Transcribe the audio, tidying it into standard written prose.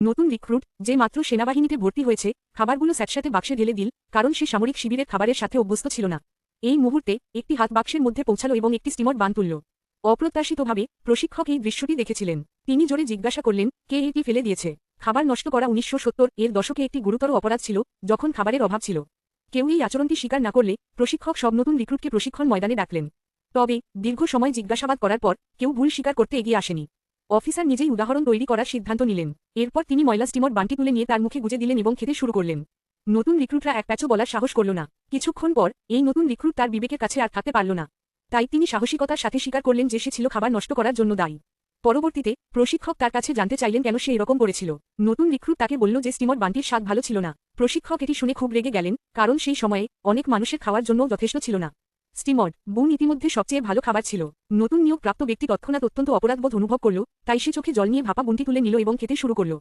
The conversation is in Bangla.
নতুন রিক্রুট, যে মাত্র সেনাবাহিনীতে ভর্তি হয়েছে, খাবারগুলো স্যাঁতস্যাঁতে বাক্সে ঢেলে দিল, কারণ সে সামরিক শিবিরের খাবারের সাথে অভ্যস্ত ছিল না। এই মুহূর্তে একটি হাত বাক্সের মধ্যে পৌঁছালো এবং একটি স্টিমর বান তুলল। অপ্রত্যাশিতভাবে প্রশিক্ষক এই দৃশ্যটি দেখেছিলেন। তিনি জোরে জিজ্ঞাসা করলেন, কে এটি ফেলে দিয়েছে? খাবার নষ্ট করা 1970-এর দশকে একটি গুরুতর অপরাধ ছিল, যখন খাবারের অভাব ছিল। কেউ এই আচরণটি স্বীকার না করলে প্রশিক্ষক সব নতুন রিক্রুটকে প্রশিক্ষণ ময়দানে ডাকলেন। তবে দীর্ঘ সময় জিজ্ঞাসাবাদ করার পর কেউ ভুল স্বীকার করতে এগিয়ে আসেনি। অফিসার নিজেই উদাহরণ তৈরি করার সিদ্ধান্ত নিলেন। এরপর তিনি ময়লা স্টিমর বানটি তুলে নিয়ে তার মুখে গুজে দিলেন এবং খেতে শুরু করলেন। নতুন রিক্রুটরা এক প্যাচও বলার সাহস করল না। কিছুক্ষণ পর এই নতুন রিক্রুট তার বিবেকের কাছে আর থাকতে পারল না। তাই তিনি সাহসিকতার সাথে স্বীকার করলেন যে সে ছিল খাবার নষ্ট করার জন্য দায়ী। পরবর্তীতে প্রশিক্ষক তার কাছে জানতে চাইলেন কেন সে এরকম করেছিল। নতুন রিক্রুট তাকে বলল যে স্টিমর বানটির স্বাদ ভালো ছিল না। প্রশিক্ষক এটি শুনে খুব রেগে গেলেন, কারণ সেই সময়ে অনেক মানুষের খাওয়ার জন্যও যথেষ্ট ছিল না। স্টিমড বুন ইতিমধ্যে সবচেয়ে ভালো খাবার ছিল। নতুন নিয়োগপ্রাপ্ত ব্যক্তি তৎক্ষণাৎ অত্যন্ত অপরাধবোধ অনুভব করল, তাই সে চোখে জল নিয়ে ভাপা বুনটি তুলে নিল এবং খেতে শুরু করল।